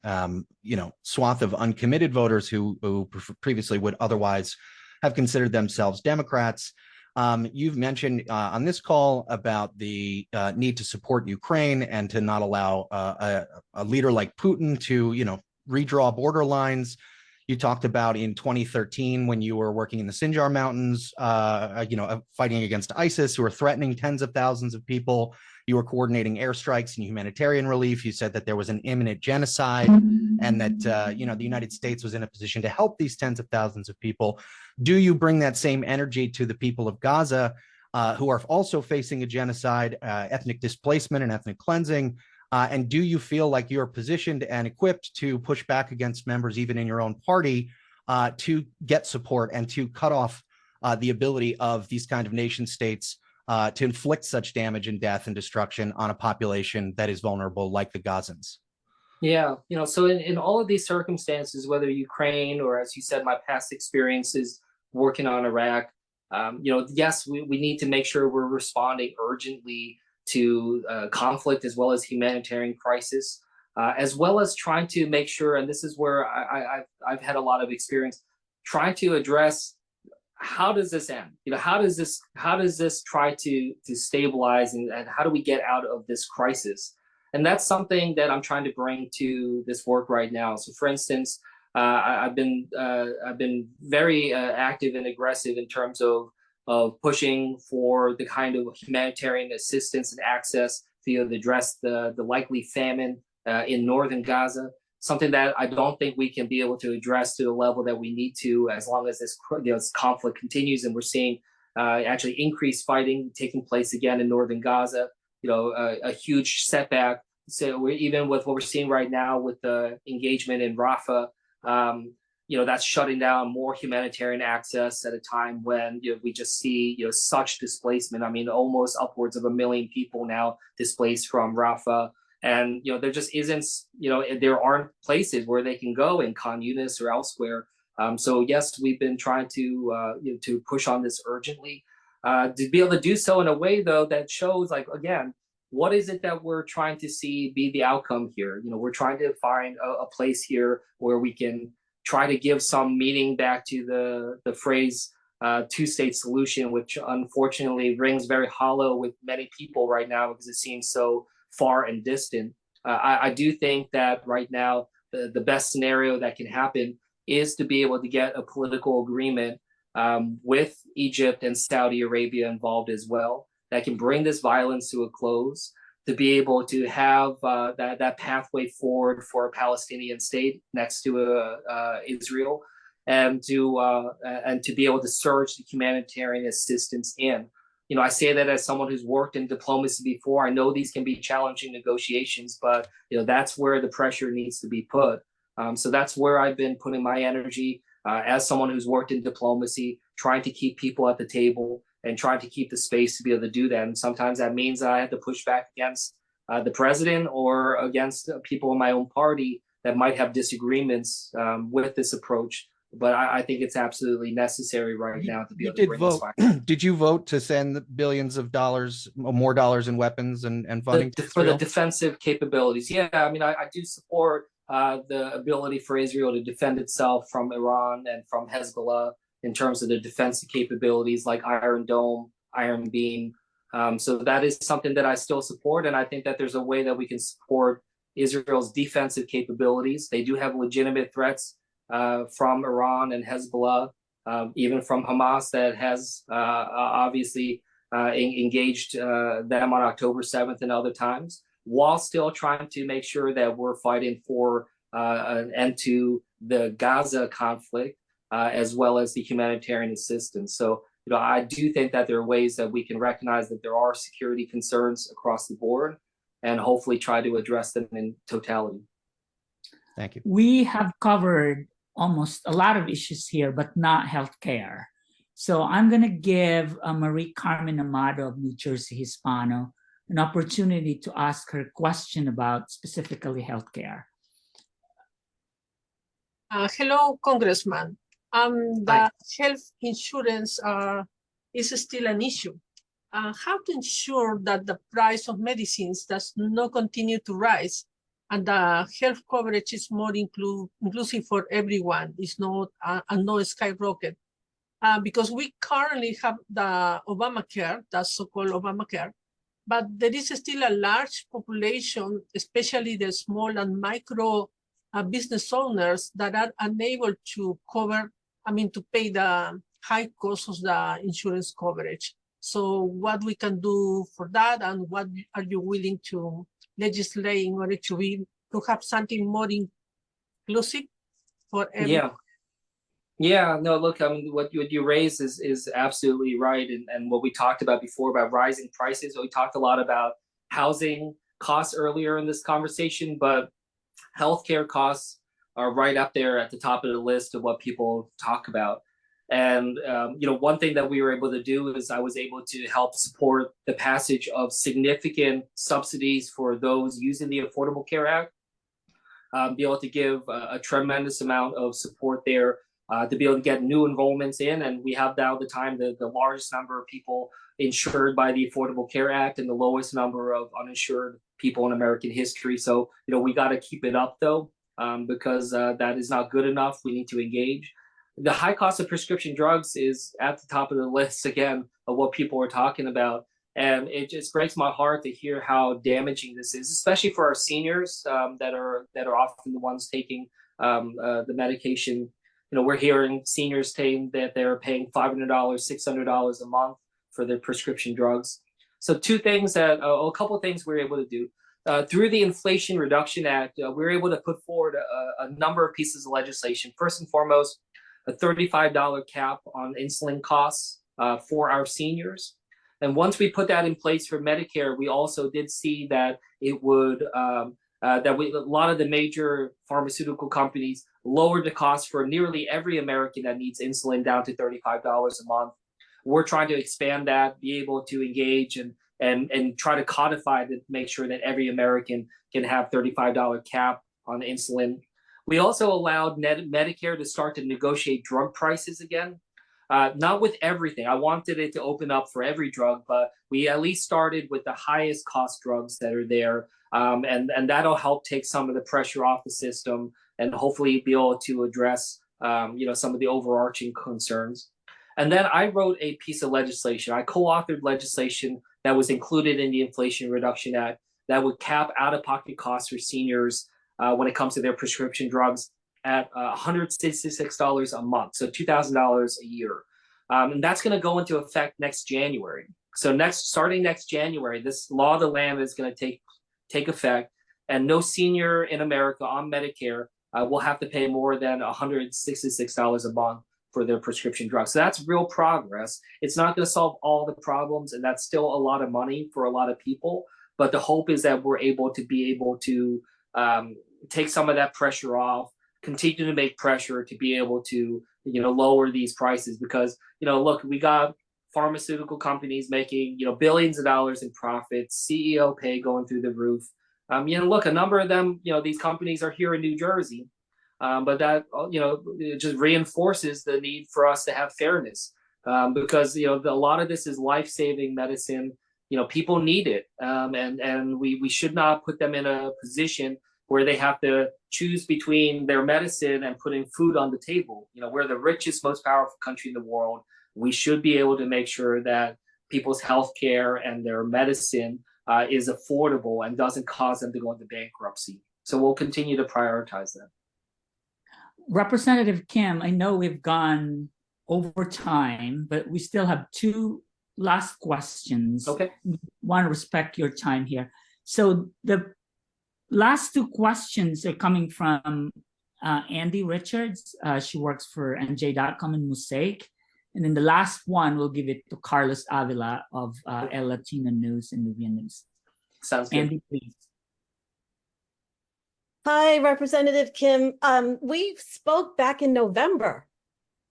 swath of uncommitted voters who previously would otherwise have considered themselves Democrats. You've mentioned on this call about the need to support Ukraine and to not allow a leader like Putin to redraw border lines. You talked about in 2013 when you were working in the Sinjar Mountains, fighting against ISIS, who were threatening tens of thousands of people. You were coordinating airstrikes and humanitarian relief. You said that there was an imminent genocide and that the United States was in a position to help these tens of thousands of people. Do you bring that same energy to the people of Gaza, who are also facing a genocide, ethnic displacement and ethnic cleansing? And do you feel like you're positioned and equipped to push back against members, even in your own party, to get support and to cut off the ability of these kind of nation states to inflict such damage and death and destruction on a population that is vulnerable, like the Gazans? Yeah, so in all of these circumstances, whether Ukraine or, as you said, my past experiences working on Iraq, yes, we need to make sure we're responding urgently to conflict as well as humanitarian crisis, as well as trying to make sure, and this is where I've had a lot of experience, trying to address how does this end? How does this try to stabilize and how do we get out of this crisis? And that's something that I'm trying to bring to this work right now. So, for instance, I've been very active and aggressive in terms of pushing for the kind of humanitarian assistance and access to address the likely famine in northern Gaza, something that I don't think we can be able to address to the level that we need to as long as this conflict continues. And we're seeing actually increased fighting taking place again in northern Gaza, a huge setback. So even with what we're seeing right now with the engagement in Rafah, that's shutting down more humanitarian access at a time when we just see such displacement. I mean, almost upwards of 1 million people now displaced from Rafah, and there just isn't there aren't places where they can go in Khan Yunis or elsewhere. So yes, we've been trying to push on this urgently, to be able to do so in a way though that shows, like, again, what is it that we're trying to see be the outcome here? We're trying to find a place here where we can try to give some meaning back to the phrase two-state solution, which unfortunately rings very hollow with many people right now because it seems so far and distant. I do think that right now the best scenario that can happen is to be able to get a political agreement with Egypt and Saudi Arabia involved as well, that can bring this violence to a close, to be able to have that pathway forward for a Palestinian state next to Israel, and to be able to surge the humanitarian assistance in. I say that as someone who's worked in diplomacy before. I know these can be challenging negotiations, but that's where the pressure needs to be put. So that's where I've been putting my energy as someone who's worked in diplomacy, trying to keep people at the table and trying to keep the space to be able to do that. And sometimes that means I have to push back against the president or against people in my own party that might have disagreements with this approach. But I think it's absolutely necessary right now to be able to bring this fight. Did you vote to send billions of dollars, more dollars in weapons and funding for the defensive capabilities? Yeah, I mean, I do support the ability for Israel to defend itself from Iran and from Hezbollah in terms of the defensive capabilities like Iron Dome, Iron Beam. So that is something that I still support. And I think that there's a way that we can support Israel's defensive capabilities. They do have legitimate threats from Iran and Hezbollah, even from Hamas that has obviously engaged them on October 7th and other times, while still trying to make sure that we're fighting for an end to the Gaza conflict, as well as the humanitarian assistance. So, I do think that there are ways that we can recognize that there are security concerns across the board and hopefully try to address them in totality. Thank you. We have covered almost a lot of issues here, but not healthcare. So I'm going to give Marie Carmen Amado of New Jersey Hispano an opportunity to ask her question about specifically healthcare. Hello, Congressman. The health insurance is still an issue. How to ensure that the price of medicines does not continue to rise and the health coverage is more inclusive for everyone, is not and no skyrocket? Because we currently have the Obamacare, the so-called Obamacare, but there is still a large population, especially the small and micro business owners that are unable to to pay the high cost of the insurance coverage. So what we can do for that, and what are you willing to legislate in order to have something more inclusive for everyone? Yeah, no, look, I mean, what you raised is absolutely right. And what we talked about before about rising prices, we talked a lot about housing costs earlier in this conversation, but healthcare costs are right up there at the top of the list of what people talk about. And, one thing that we were able to do is I was able to help support the passage of significant subsidies for those using the Affordable Care Act, be able to give a tremendous amount of support there, to be able to get new enrollments in. And we have now the largest number of people insured by the Affordable Care Act and the lowest number of uninsured people in American history. So, we got to keep it up, though, because that is not good enough. We need to engage. The high cost of prescription drugs is at the top of the list, again, of what people are talking about. And it just breaks my heart to hear how damaging this is, especially for our seniors that are often the ones taking the medication. We're hearing seniors saying that they're paying $500, $600 a month for their prescription drugs. So a couple of things we're able to do. Through the Inflation Reduction Act, we're able to put forward a number of pieces of legislation. First and foremost, a $35 cap on insulin costs for our seniors. And once we put that in place for Medicare, we also did see that it would a lot of the major pharmaceutical companies lowered the cost for nearly every American that needs insulin down to $35 a month. We're trying to expand that, be able to engage and try to codify to make sure that every American can have $35 cap on insulin. We also allowed Medicare to start to negotiate drug prices again. Not with everything. I wanted it to open up for every drug, but we at least started with the highest cost drugs that are there. And that'll help take some of the pressure off the system and hopefully be able to address some of the overarching concerns. And then I wrote a piece of legislation. I co-authored legislation that was included in the Inflation Reduction Act that would cap out-of-pocket costs for seniors when it comes to their prescription drugs at $166 a month, so $2,000 a year. And that's going to go into effect next January. So starting next January, this law of the land is going to take effect, and no senior in America on Medicare will have to pay more than $166 a month for their prescription drugs. So that's real progress. It's not going to solve all the problems, and that's still a lot of money for a lot of people. But the hope is that we're able to take some of that pressure off, continue to make pressure to be able to lower these prices, because look, we got pharmaceutical companies making, billions of dollars in profits, CEO pay going through the roof. Look, a number of them, these companies are here in New Jersey, but that, it just reinforces the need for us to have fairness, because, a lot of this is life-saving medicine. People need it, and we should not put them in a position where they have to choose between their medicine and putting food on the table. We're the richest, most powerful country in the world. We should be able to make sure that people's health care and their medicine is affordable and doesn't cause them to go into bankruptcy. So we'll continue to prioritize that. Representative Kim, I know we've gone over time, but we still have two last questions. Okay. Want to respect your time here. So the last two questions are coming from Andy Richards. She works for NJ.com and Mosaic. And then the last one, we'll give it to Carlos Avila of El Latino News and Nubian News. Sounds good. Andy, please. Hi, Representative Kim. We spoke back in November.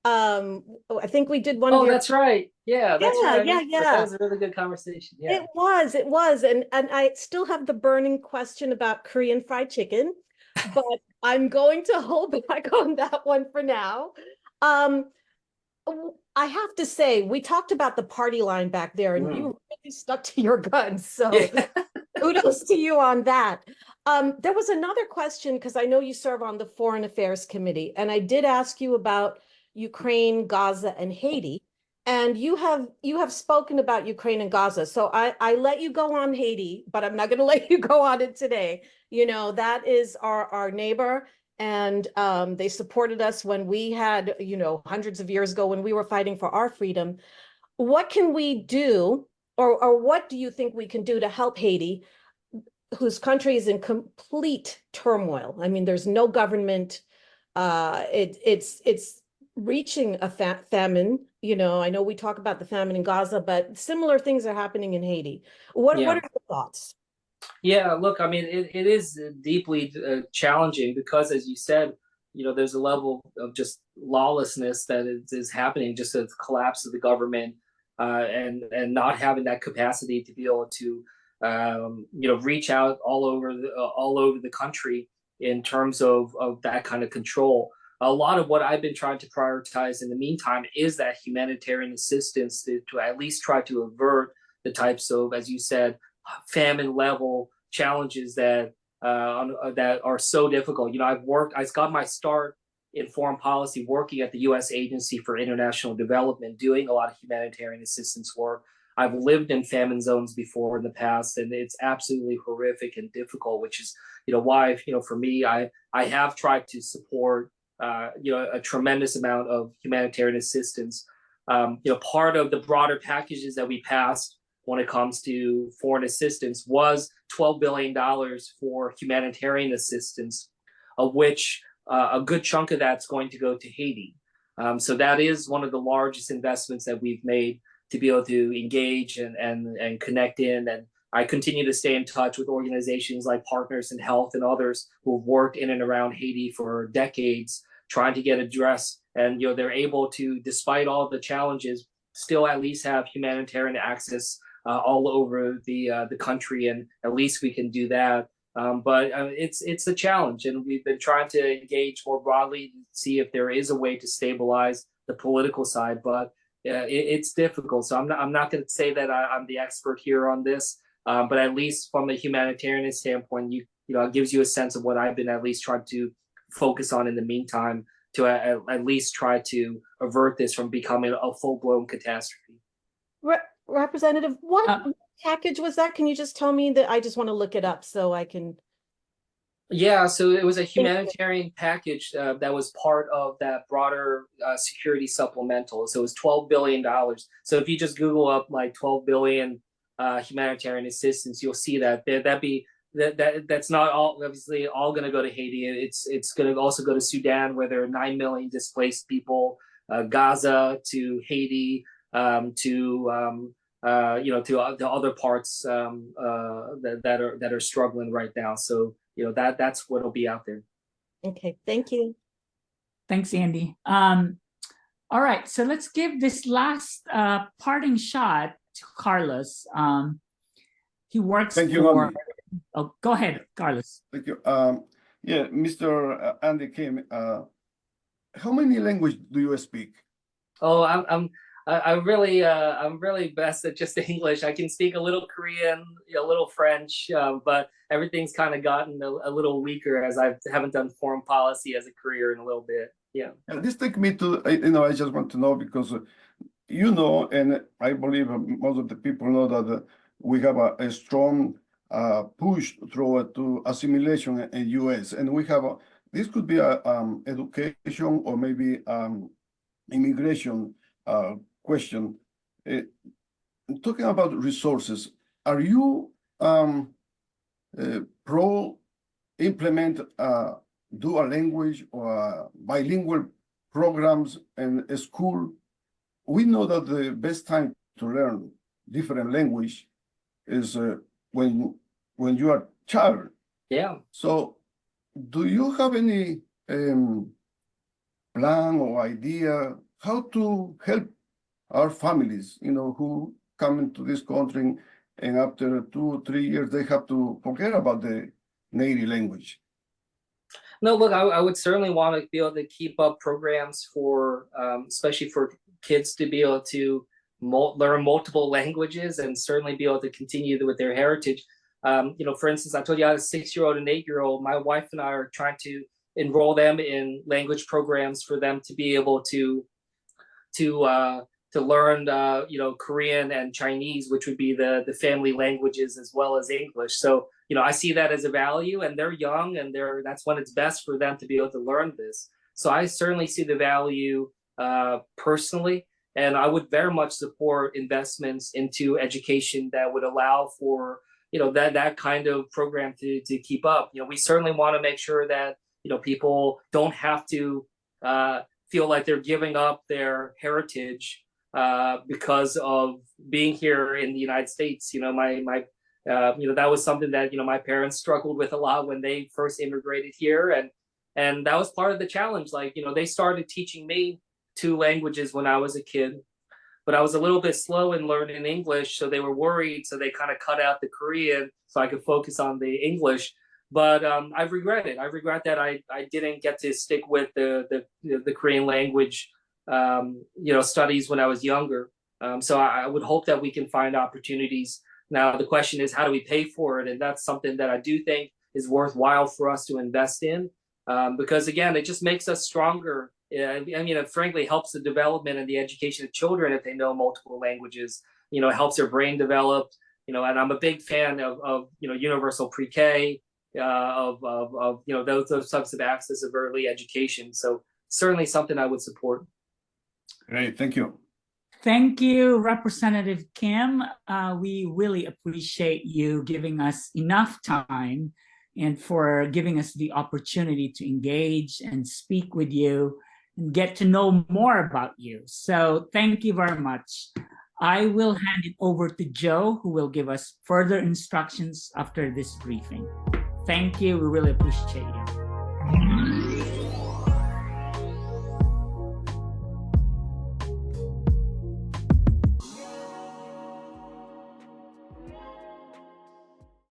I think we did one of your... your... that's right. Yeah, that's right. Yeah. That was a really good conversation. Yeah. It was. And I still have the burning question about Korean fried chicken, but I'm going to hold back on that one for now. I have to say, we talked about the party line back there, and you really stuck to your guns. So kudos to you on that. There was another question, because I know you serve on the Foreign Affairs Committee, and I did ask you about Ukraine, Gaza, and Haiti. And you have spoken about Ukraine and Gaza. So I let you go on Haiti, but I'm not going to let you go on it today. That is our neighbor. And they supported us when we had, hundreds of years ago when we were fighting for our freedom. What can we do, or what do you think we can do to help Haiti, whose country is in complete turmoil? I mean, there's no government. It's reaching a famine. I know we talk about the famine in Gaza, but similar things are happening in Haiti. What are your thoughts? Yeah, look, I mean, it is deeply challenging because, as you said, there's a level of just lawlessness that is happening, just the collapse of the government, and not having that capacity to be able to, reach out all over the country in terms of that kind of control. A lot of what I've been trying to prioritize in the meantime is that humanitarian assistance to at least try to avert the types of, as you said, famine level challenges that are so difficult. I got my start in foreign policy working at the U.S. Agency for International Development, doing a lot of humanitarian assistance work. I've lived in famine zones before in the past, and it's absolutely horrific and difficult, which is, why, for me, I have tried to support, a tremendous amount of humanitarian assistance. Part of the broader packages that we passed when it comes to foreign assistance was $12 billion for humanitarian assistance, of which a good chunk of that's going to go to Haiti. So that is one of the largest investments that we've made to be able to engage and connect in. And I continue to stay in touch with organizations like Partners in Health and others who have worked in and around Haiti for decades, trying to get addressed. And they're able to, despite all the challenges, still at least have humanitarian access all over the country, and at least we can do that. But it's a challenge, and we've been trying to engage more broadly to see if there is a way to stabilize the political side. But it's difficult. So I'm not going to say that I'm the expert here on this, but at least from a humanitarian standpoint, it gives you a sense of what I've been at least trying to focus on in the meantime to at least try to avert this from becoming a full-blown catastrophe. Representative, what package was that? Can you just tell me that? I just want to look it up so I can. Yeah, so it was a humanitarian package that was part of that broader security supplemental. So it was $12 billion. So if you just Google up like 12 billion humanitarian assistance, you'll see that that's not all obviously all going to go to Haiti. It's going to also go to Sudan, where there are 9 million displaced people, Gaza, to Haiti, to the other parts that are struggling right now. So that's what'll be out there. Okay, thank you. Thanks, Andy. All right, so let's give this last parting shot to Carlos. He works Thank you, for. Andy. Oh, go ahead, Carlos. Thank you. Yeah, Mr. Andy Kim, how many languages do you speak? Oh, I'm really best at just English. I can speak a little Korean, a little French, but everything's kind of gotten a little weaker as I haven't done foreign policy as a career in a little bit. Yeah. And this takes me to, I just want to know because, and I believe most of the people know that we have a strong push to assimilation in U.S. and we have this could be a education or maybe immigration question. Talking about resources, are you pro implement dual language or bilingual programs in a school? We know that the best time to learn different language is when you are child. Yeah. So do you have any plan or idea how to help our families, who come into this country and after 2 or 3 years, they have to forget about the native language? No, look, I would certainly want to be able to keep up programs for, especially for kids to be able to learn multiple languages and certainly be able to continue with their heritage. For instance, I told you I have a 6-year-old and 8-year-old. My wife and I are trying to enroll them in language programs for them to be able to learn, Korean and Chinese, which would be the family languages as well as English. So, I see that as a value, and they're young, and that's when it's best for them to be able to learn this. So I certainly see the value personally, and I would very much support investments into education that would allow for that kind of program to keep up. We certainly want to make sure that people don't have to feel like they're giving up their heritage because of being here in the United States. That was something that my parents struggled with a lot when they first immigrated here, and that was part of the challenge. They started teaching me 2 languages when I was a kid, but I was a little bit slow in learning English, so they were worried, so they kind of cut out the Korean so I could focus on the English. But I regret it. I regret that I didn't get to stick with the Korean language studies when I was younger. So I would hope that we can find opportunities. Now the question is, how do we pay for it? And that's something that I do think is worthwhile for us to invest in, because again, it just makes us stronger. It frankly helps the development and the education of children if they know multiple languages. It helps their brain develop. And I'm a big fan of universal pre-K, of those types of access of early education. So certainly something I would support. Great, thank you. Thank you, Representative Kim. We really appreciate you giving us enough time and for giving us the opportunity to engage and speak with you and get to know more about you. So thank you very much. I will hand it over to Joe, who will give us further instructions after this briefing. Thank you. We really appreciate you.